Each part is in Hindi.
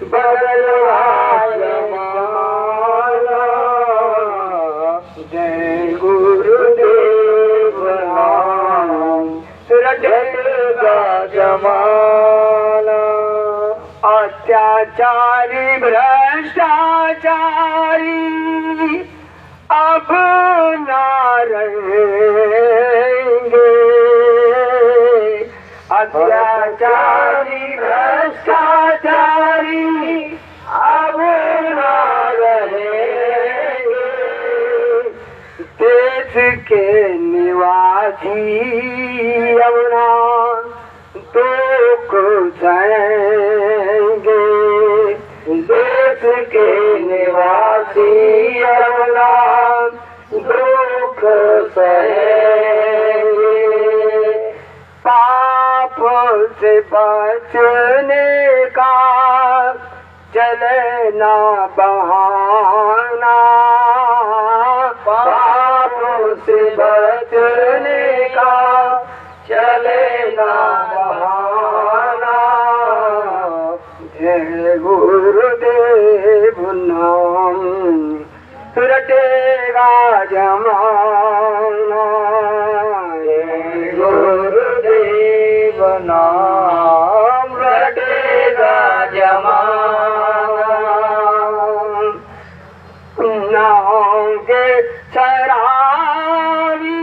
बदलवा जमाना, जय गुरुदेव नाम रटेगा जमाना। अत्याचारी भ्रष्टाचारी अब ना रहेंगे, अत्याचारी भ्रष्टाचारी अब ना रहेंगे। देश के निवासी अपना दुख सहेंगे, देश के निवासी अपना दुख सहेंगे। पाप से बचने का चले ना बहाना, पाप से बचने का चले ना बहाना। जय गुरुदेव नाम रटेगा जमाना, जय गुरुदेव नाम रटेगा जमाना। ना होंगे शराबी,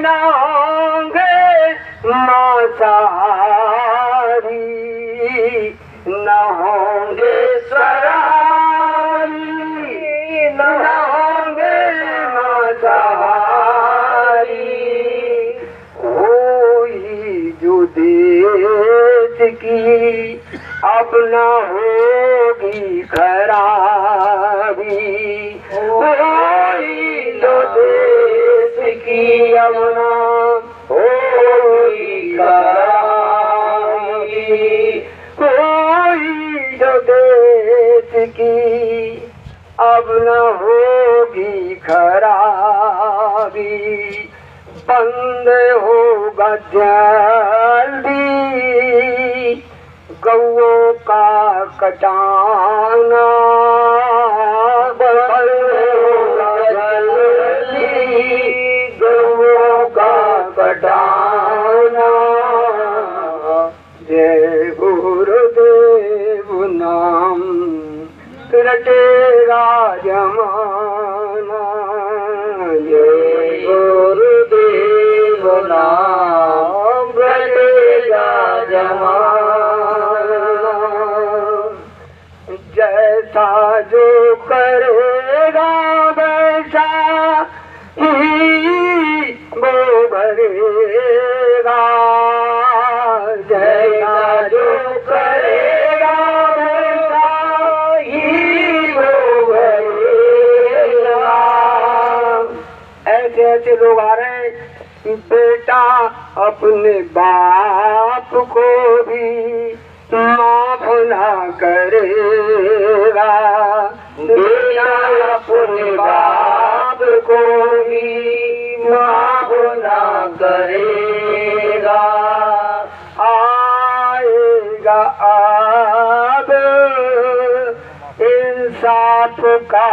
ना होंगे मांसाहारी, ना होंगे शराबी, ना होंगे मांसाहारी। कोई जो देश की अब न होगी खराबी, कोई जो देश की अब न होगी खराबी, कोई जो देश की अब न होगी खराबी। बंद होगा जल्दी गौओं का कटाना, बंद होगा जल्दी गौओं का कटाना। जय गुरुदेव नाम रटेगा जमाना, जय गुरुदेव नाम रटेगा जमाना। जैसा जो करेगा वैसा ही वो भरेगा, जैसा जो करेगा वैसा ही वो भरेगा। ऐसे ऐसे लोग आ रहे हैं, बेटा अपने बाप को भी माफ ना करेगा, बेटा अपने बाप को भी माफ ना करेगा। आएगा अब इंसाफ का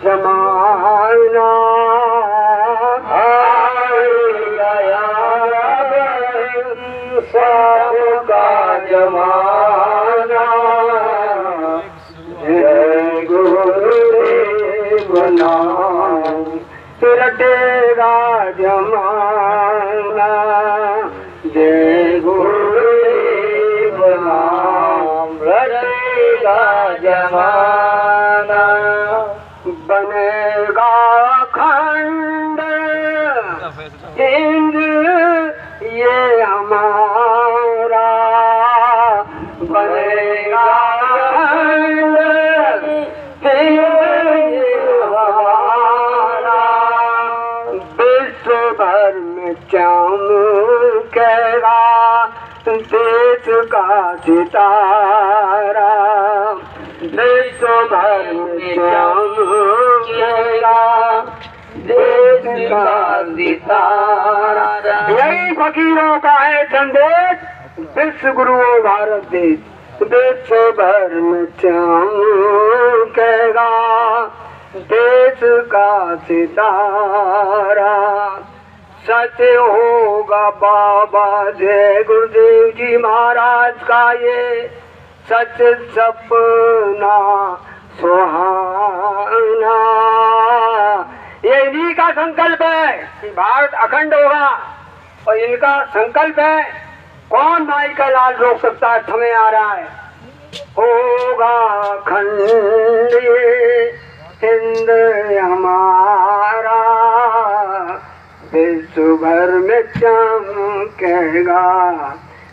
जमाना, आएगा अब इंसाफ का जमाना। जय गुरुदेव नाम रटेगा जमाना, जय गुरुदेव नाम रटेगा जमाना। बनेगा खंड हिंद ये हमारा, बनेगा खंड हिंद ये हमारा। विश्व भर में चमकेगा देश का सितारा, विश्व भर में चमकेगा देश का सितारा। यही फकीरों का है संदेश, विश्व गुरु भारत देश। विश्व भर में चमकेगा देश का सितारा। सच होगा बाबा जय गुरुदेव जी महाराज का ये सच सपना सुहाना। ये इन्हीं का संकल्प है कि भारत अखंड होगा और इनका संकल्प है। कौन माई का लाल रोक सकता है? समय आ रहा है। होगा अखंड हिंद हमारा, विश्व भर में चमकेगा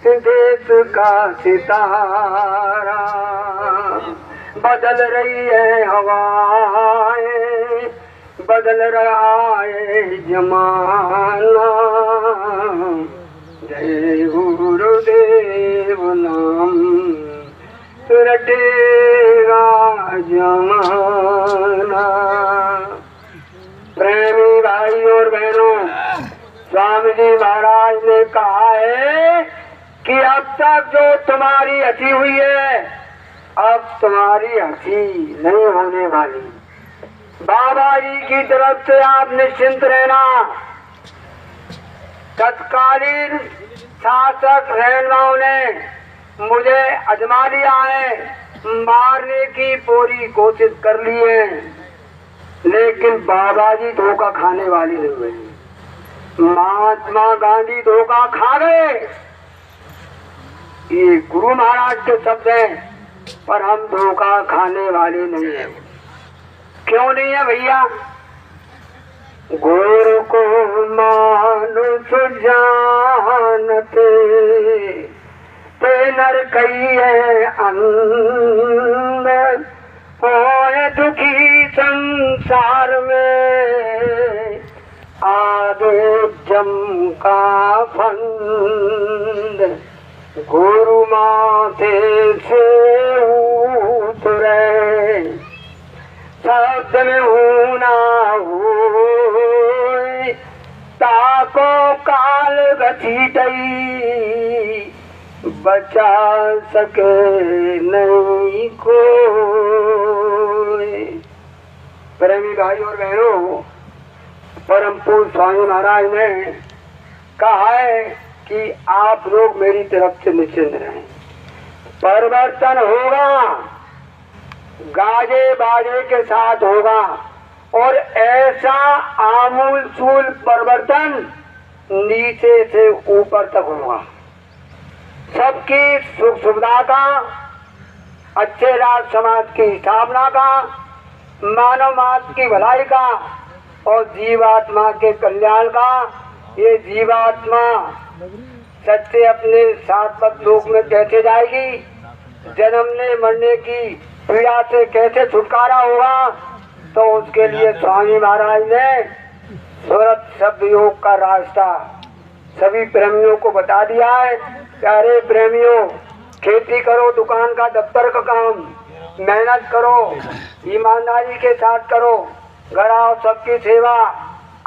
देश का सितारा। बदल रही है हवाएं, बदल रहा है जमाना, जय गुरुदेव नाम रटेगा जमाना। प्रेमी भाई और बहनों, स्वामी जी महाराज ने कहा है कि अब तक जो तुम्हारी हंसी हुई है, अब तुम्हारी हंसी नहीं होने वाली। बाबा जी की तरफ से आप निश्चिंत रहना। तत्कालीन शासक रहनुमाओं ने मुझे आजमा लिया है, मारने की पूरी कोशिश कर ली है, लेकिन बाबा जी धोखा खाने वाली नहीं हुई। महात्मा गांधी धोखा खा गए, ये गुरु महाराज के शब्द हैं, पर हम धोखा खाने वाले नहीं हैं। क्यों नहीं है भैया? गुरु को मानुष जानते ते नर कहिए अंदर, होए दुखी संसार में आदे जम का फंद। गुरु माथे से उतरे शब्द में होना होए, ताको काल घसीटई बचा सके नहीं कोई। प्रेमी भाई और बहनों, परम पूज्य स्वामी महाराज ने कहा है कि आप लोग मेरी तरफ से निश्चिंत रहें। परिवर्तन होगा, गाजे बाजे के साथ होगा, और ऐसा आमूल चूल परिवर्तन नीचे से ऊपर तक होगा। सबकी सुख सुविधा का, अच्छे राज समाज की स्थापना का, मानव मात्र की भलाई का और जीवात्मा के कल्याण का। ये जीवात्मा सच्चे अपने शाश्वत लोक में कैसे जाएगी? जन्मने मरने की पीड़ा से कैसे छुटकारा होगा? तो उसके लिए स्वामी महाराज ने सूरत शब्द योग का रास्ता सभी प्रेमियों को बता दिया है। प्यारे प्रेमियों, खेती करो, दुकान का दफ्तर का काम, मेहनत करो, ईमानदारी के साथ करो, घर आओ, सबकी सेवा,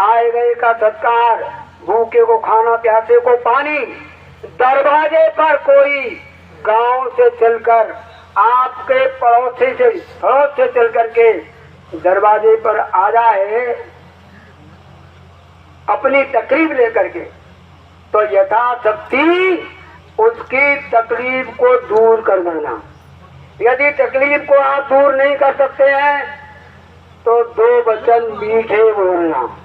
आए गए का सत्कार, भूखे को खाना, प्यासे को पानी। दरवाजे पर कोई गांव से चलकर, आपके पड़ोस से चल करके दरवाजे पर आ जाए अपनी तकलीफ लेकर के, तो यथाशक्ति उसकी तकलीफ को दूर कर देना। यदि तकलीफ को आप दूर नहीं कर सकते हैं तो दो वचन मीठे बोलना।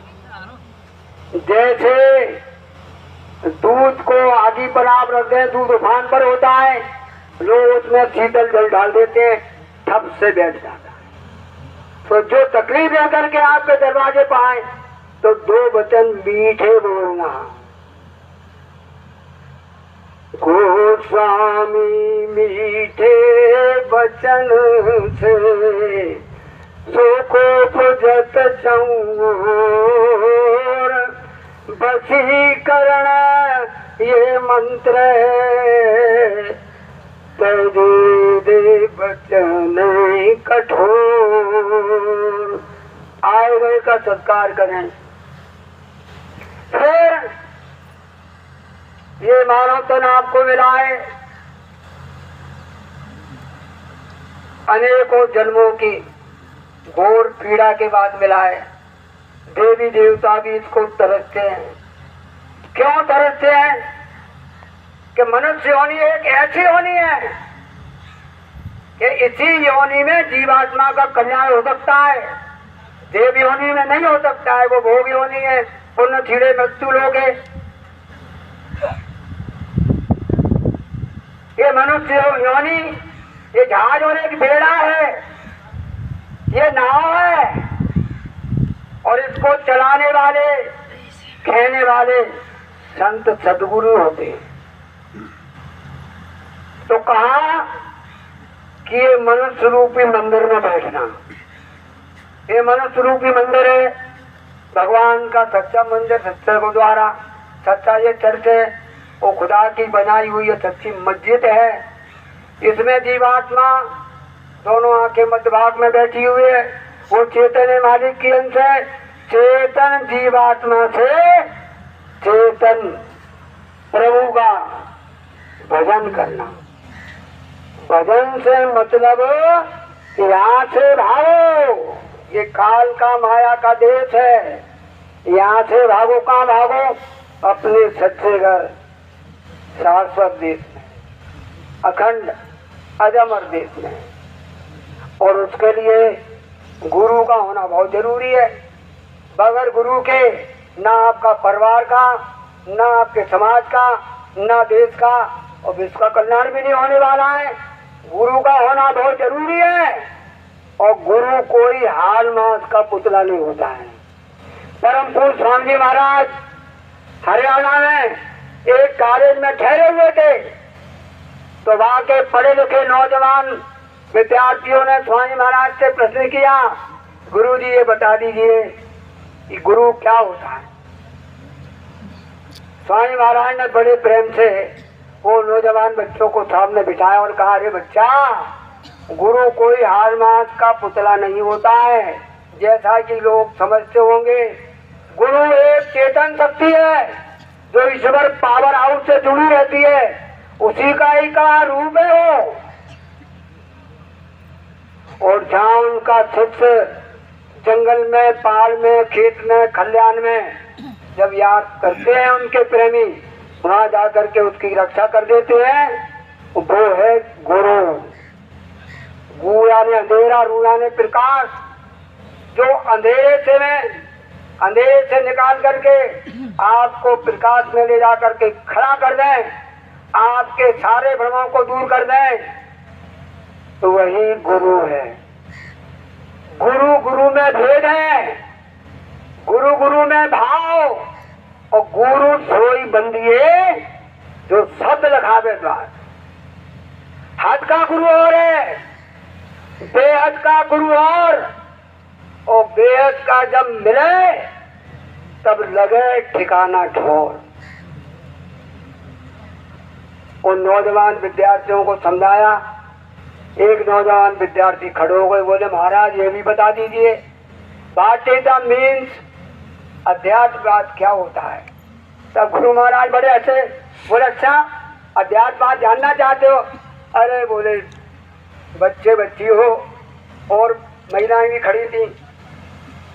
जैसे दूध को आगी पर आप रख दें, दूध उफान पर होता है, लोग उसमें शीतल जल डाल देते हैं, ठप से बैठ जाता है। तो जो तकलीफ लेकर के आपके दरवाजे पर आए तो दो वचन मीठे बोलना। गोस्वामी मीठे वचन से सुखो पुजत चौर, वशीकरण ये मंत्र तजे दे वचन कठोर। आए गए का सत्कार करें। फिर ये मानव तन आपको मिला है, अनेकों जन्मों की घोर पीड़ा के बाद मिला है। देवी देवता भी इसको तरसते हैं। क्यों तरसते हैं? कि मनुष्य योनि एक ऐसी योनि है कि इसी योनि में जीवात्मा का कल्याण हो सकता है। देव योनि में नहीं हो सकता है, वो भोग योनि है, पुण्य छीड़े मृत्यु लोग है। ये मनुष्य योनि, ये जहाज और एक बेड़ा है, ये नाव है, और इसको चलाने वाले कहने वाले संत सदगुरु होते हैं। तो कहा कि ये मनुष्य रूपी मंदिर में बैठना, ये मनुष्य रूपी मंदिर है, भगवान का सच्चा मंदिर, सच्चा गुरुद्वारा, सच्चा ये चर्च है, वो खुदा की बनाई हुई ये सच्ची मस्जिद है। इसमें जीवात्मा दोनों आंखें मध्य भाग में बैठी हुई है। वो चेतन है, मालिक की अंश है। चेतन जीवात्मा से चेतन प्रभु का भजन करना। भजन से मतलब यहाँ से भागो, ये काल का माया का देश है, यहाँ से भागो। कहाँ भागो? अपने सच्चे घर, शाश्वत देश में, अखंड अजमर देश में। और उसके लिए गुरु का होना बहुत जरूरी है। बगैर गुरु के ना आपका परिवार का, ना आपके समाज का, ना देश का और विश्व का कल्याण भी नहीं होने वाला है। गुरु का होना बहुत जरूरी है। और गुरु कोई हाल मास का पुतला नहीं होता है। परम पूज्य स्वामी जी महाराज हरियाणा में एक कॉलेज में ठहरे हुए थे, तो वहां के पढ़े लिखे नौजवान विद्यार्थियों ने स्वामी महाराज से प्रश्न किया, गुरु जी ये बता दीजिए कि गुरु क्या होता है। स्वामी महाराज ने बड़े प्रेम से वो नौजवान बच्चों को सामने बिठाया और कहा, अरे बच्चा, गुरु कोई हार मास का पुतला नहीं होता है जैसा कि लोग समझते होंगे। गुरु एक चेतन शक्ति है जो ईश्वर पावर हाउस से जुड़ी रहती है, उसी का ही का रूप है वो। और जहाँ उनका शिष्य जंगल में, पहाड़ में, खेत में, खलिहान में जब याद करते हैं उनके प्रेमी, वहां जाकर के उसकी रक्षा कर देते हैं। वो है गुरु। गु यानी अंधेरा, रू यानी प्रकाश, जो अंधेरे से निकाल करके आपको प्रकाश में ले जा करके खड़ा कर दें, आपके सारे भ्रमों को दूर कर दें, तो वही गुरु है। गुरु गुरु में भेद है, गुरु गुरु में भाव, और गुरु सोई बंदिए जो शब्द लखावे द्वार। हद का गुरु और है, बेहद का गुरु और बेहद का जब मिले तब लगे ठिकाना ढोर। उन नौजवान विद्यार्थियों को समझाया। एक नौजवान विद्यार्थी खड़े हो गए, बोले महाराज ये भी बता दीजिए, व्हाट इज द मीन्स, अध्यात्मवाद क्या होता है। तब गुरु महाराज बड़े अच्छे बोले, अच्छा अध्यात्मवाद जानना चाहते हो? अरे बोले बच्चे बच्ची हो और महिलाएं भी खड़ी थी।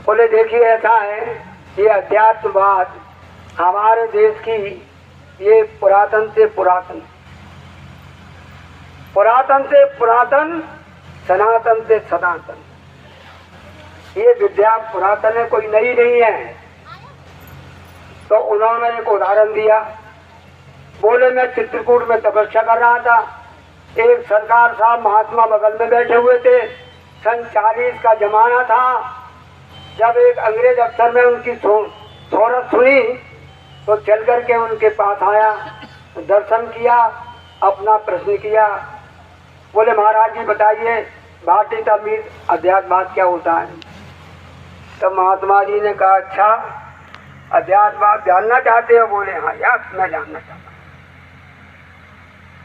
बोले देखिए ऐसा है, ये अध्यात्मवाद हमारे देश की ये पुरातन से पुरातन, सनातन से सनातन, ये विद्या पुरातन है, कोई नई नहीं है। तो उन्होंने एक उदाहरण दिया। बोले मैं चित्रकूट में तपस्या कर रहा था, एक सरकार साहब महात्मा बगल में बैठे हुए थे। सन 40 का जमाना था। जब एक अंग्रेज अफसर ने उनकी सोहरत सुनी तो चल करके उनके पास आया, दर्शन किया, अपना प्रश्न किया। बोले महाराज जी बताइए, भारतीय तमीर अध्यात्मवाद क्या होता है। तब महात्मा जी ने कहा, अच्छा अध्यात्मवाद जानना चाहते हो? बोले हाँ यार मैं जानना चाहता हूँ।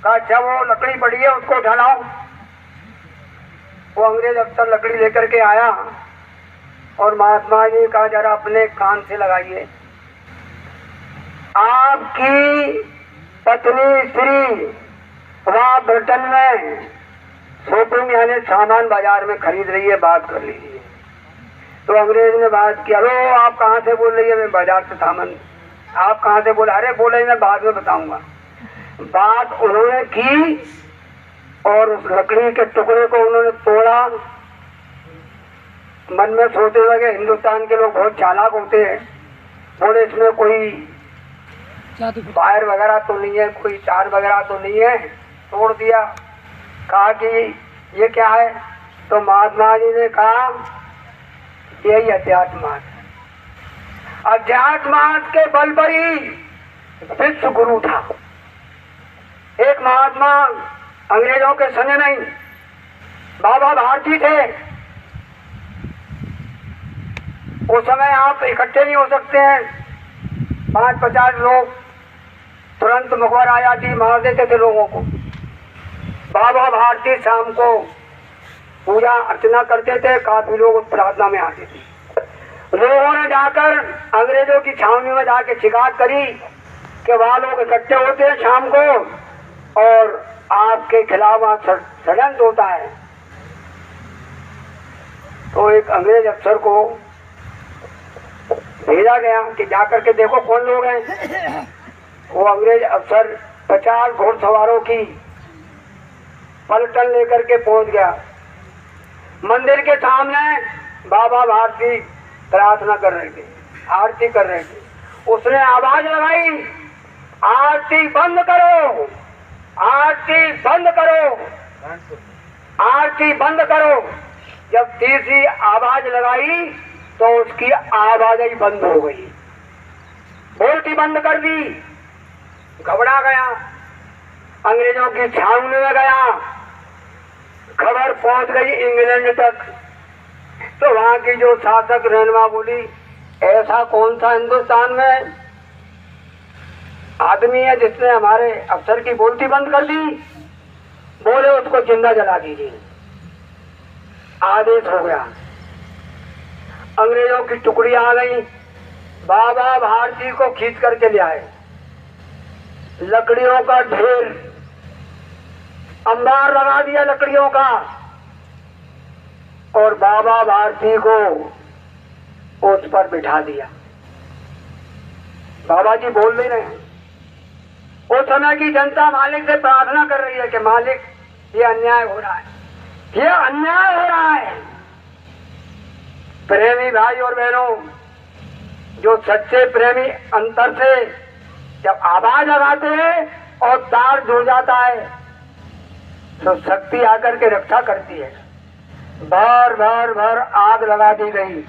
कहा अच्छा वो लकड़ी पड़ी है उसको उठाओ। वो अंग्रेज अफसर लकड़ी लेकर के आया और महात्मा जी कहा जरा अपने कान से लगाइए। आपकी पत्नी श्री वहाँ ब्रिटेन में शूटिंग मैंने सामान बाजार में खरीद रही है, बात कर लीजिए। तो अंग्रेज ने बात किया, लो आप कहाँ से बोल रही है? मैं बाजार से सामान। आप कहाँ से बोला? अरे बोले मैं बाद में बताऊंगा। बात उन्होंने की और उस लकड़ी के टुकड़े को उन्होंने तोड़ा। मन में सोचने लगे हिंदुस्तान के लोग बहुत चालाक होते हैं, बोले इसमें कोई वायर वगैरह तो नहीं है, कोई तार वगैरह तो नहीं है। तोड़ दिया। कहा कि ये क्या है? तो महात्मा जी ने कहा यही अध्यात्मवाद है। अध्यात्मवाद के बल पर ही विश्व गुरु था। एक महात्मा अंग्रेजों के संग नहीं, बाबा भारती थे। उस समय आप इकट्ठे नहीं हो सकते हैं, 5-50 लोग तुरंत मुखबर आ जाती, मार देते थे लोगों को। बाबा भारती शाम को पूजा अर्चना करते थे, काफी लोग उस प्रार्थना में आते थे। लोगों ने जाकर अंग्रेजों की छावनी में जाके शिकायत करी कि वहाँ लोग इकट्ठे होते हैं शाम को और आपके खिलाफ षड्यंत्र होता है। तो एक अंग्रेज अफसर को भेजा गया कि जाकर के देखो कौन लोग हैं। वो अंग्रेज अफसर 50 घोड़सवारों की पलटन लेकर के पहुंच गया। मंदिर के सामने बाबा भारती प्रार्थना कर रहे थे, आरती कर रहे थे। उसने आवाज लगाई, आरती बंद करो, आरती बंद करो, आरती बंद करो। जब तीसरी आवाज लगाई तो उसकी आवाज ही बंद हो गई, बोलती बंद कर दी। घबरा गया, अंग्रेजों की छावनी में गया। खबर पहुंच गई इंग्लैंड तक। तो वहां की जो शासक रहनुमा बोली, ऐसा कौन सा हिंदुस्तान में आदमी है जिसने हमारे अफसर की बोलती बंद कर दी? बोले उसको जिंदा जला दीजिए। आदेश हो गया। अंग्रेजों की टुकड़ी आ गई, बाबा भारती को खींच करके ले आए। लकड़ियों का ढेर, अंबार लगा दिया लकड़ियों का, और बाबा भारती को उस पर बिठा दिया। बाबा जी बोल नहीं रहे हैं। उस समय की जनता मालिक से प्रार्थना कर रही है कि मालिक ये अन्याय हो रहा है, ये अन्याय हो रहा है। प्रेमी भाई और बहनों, जो सच्चे प्रेमी अंतर से जब आवाज लगाते हैं और तार जुड़ जाता है तो शक्ति आकर के रक्षा करती है। भर भर भर आग लगा दी गई,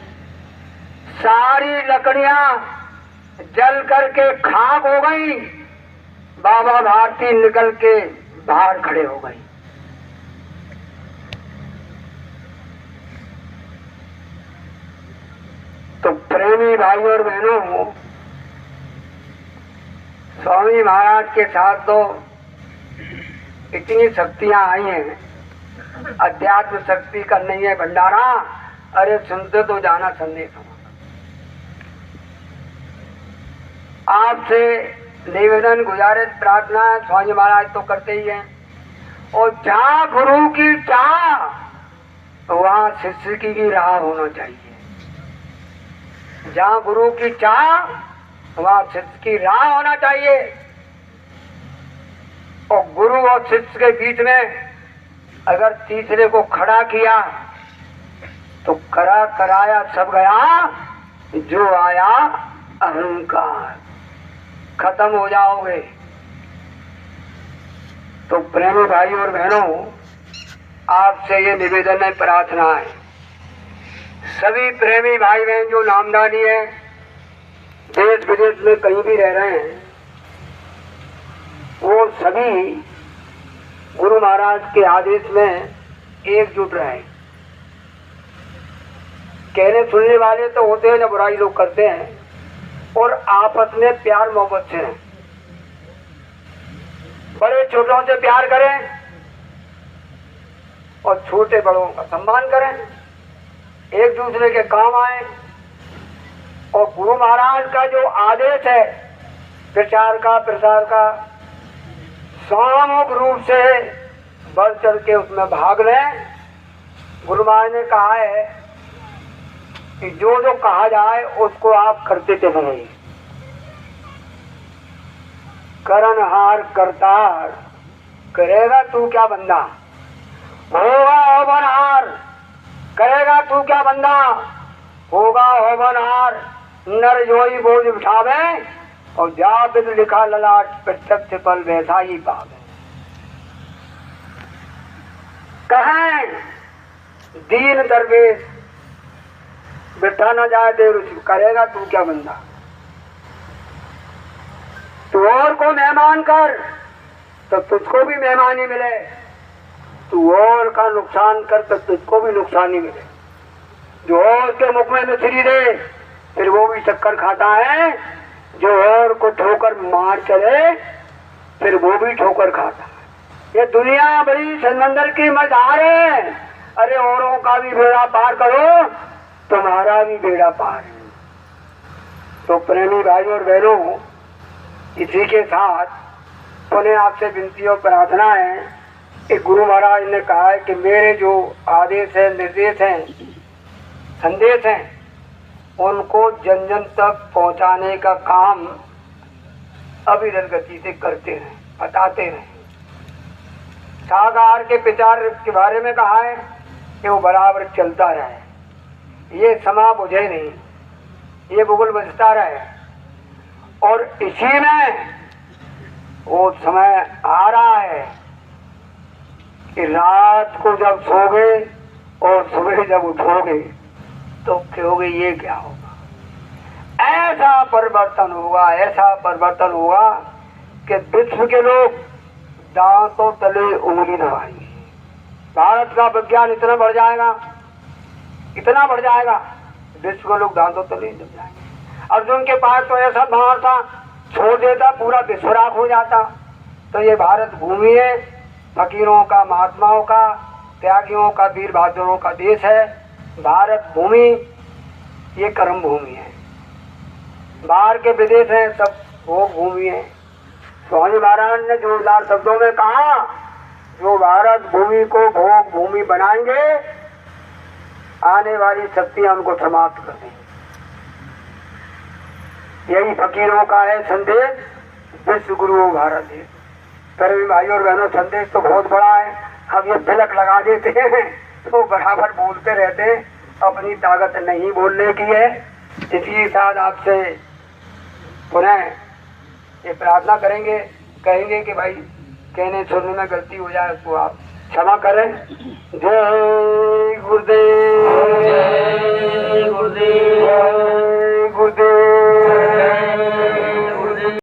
सारी लकड़ियां जल करके खाक हो गई। बाबा भारती निकल के बाहर खड़े हो गई। तो प्रेमी भाई और बहनों, स्वामी महाराज के साथ तो इतनी शक्तियां आई हैं, अध्यात्म शक्ति का नहीं है भंडारा। अरे सुनते तो जाना संदेश हो। आपसे निवेदन, गुजारिश, प्रार्थना, स्वामी महाराज तो करते ही हैं। और जहाँ गुरु की चाह वहाँ शिष्य की भी राह होना चाहिए। जहाँ गुरु की चाह वहाँ शिष्य की राह होना चाहिए। और गुरु और शिष्य के बीच में अगर तीसरे को खड़ा किया तो करा कराया सब गया, जो आया अहंकार, खत्म हो जाओगे। तो प्रेमी भाई और बहनों, आपसे ये निवेदन है, प्रार्थना है, सभी प्रेमी भाई बहन जो नामदानी है, देश विदेश में कहीं भी रह रहे हैं, वो सभी गुरु महाराज के आदेश में एकजुट रहे। कहने सुनने वाले तो होते हैं, जब बुराई लोग करते हैं, और आपस में प्यार मोहब्बत से रहें। बड़े छोटों से प्यार करें और छोटे बड़ों का सम्मान करें, एक दूसरे के काम आए। और गुरु महाराज का जो आदेश है प्रचार का, प्रसार का, सामूहिक रूप से बढ़ चढ़ के उसमें भाग लें गुरु महाराज ने कहा है कि जो जो कहा जाए उसको आप करते चले रहिए। करनहार करतार करेगा तू क्या बंदा, होगा होवनहार करेगा तू क्या बंदा, होगा होवनहार नर जोई बोझ उठावे और जा बिद लिखा ललाट प्रत्यक्ष पल वैसा ही पावे। कहें दीन दरवेश बैठा न जाए देर उसी, करेगा तू क्या बंदा। तू और को मेहमान कर तो तुझको भी मेहमानी मिले, तू और का नुकसान कर तो तुझको भी नुकसानी मिले। जो और के मुख में मिश्री दे फिर वो भी चक्कर खाता है, जो और को ठोकर मार चले फिर वो भी ठोकर खाता है। ये दुनिया बड़ी समंदर की मझधार है। अरे औरों का भी बेड़ा पार करो तुम्हारा भी बेड़ा पार है। तो प्रेमी भाई और बहनों, इसी के साथ पुनः आपसे विनती और प्रार्थना है कि गुरु महाराज ने कहा है कि मेरे जो आदेश है, निर्देश हैं, संदेश हैं, उनको जन जन तक पहुंचाने का काम अविरल गति से करते रहें, बताते रहें। साकार के विचार के बारे में कहा है कि वो बराबर चलता रहे, ये समा बुझे नहीं, ये बुगुल बजता रहे। और इसी में वो समय आ रहा है कि रात को जब सोगे और सुबह जब उठोगे तो कहोगे ये क्या होगा। ऐसा परिवर्तन होगा, ऐसा परिवर्तन होगा कि विश्व के लोग दांतों तले उंगली दबाएंगे। भारत का विज्ञान इतना बढ़ जाएगा, इतना बढ़ जाएगा, विश्व के लोग दांतों तले दब जाएंगे। अर्जुन के पास तो ऐसा भार था, छोड़ देता पूरा विश्वराग हो जाता। तो ये भारत भूमि है, फकीरों का, महात्माओं का, त्यागियों का, वीर बहादुरों का देश है। भारत भूमि ये कर्म भूमि है। बाहर के विदेश हैं सब भोग भूमि है। स्वामी महाराज ने जोरदार शब्दों में कहा, जो भारत भूमि को भोग भूमि बनाएंगे आने वाली शक्तियां उनको समाप्त कर देंगी। यही फकीरों का है संदेश, विश्व गुरु भारत है। प्यारे भाई और बहनों, संदेश तो बहुत बड़ा है। हम ये तिलक लगा देते हैं तो बराबर बोलते रहते हैं, अपनी ताकत नहीं बोलने की है। इसी साथ आपसे पुनः ये प्रार्थना करेंगे, कहेंगे कि भाई कहने सुनने में गलती हो जाए तो आप क्षमा करें। जय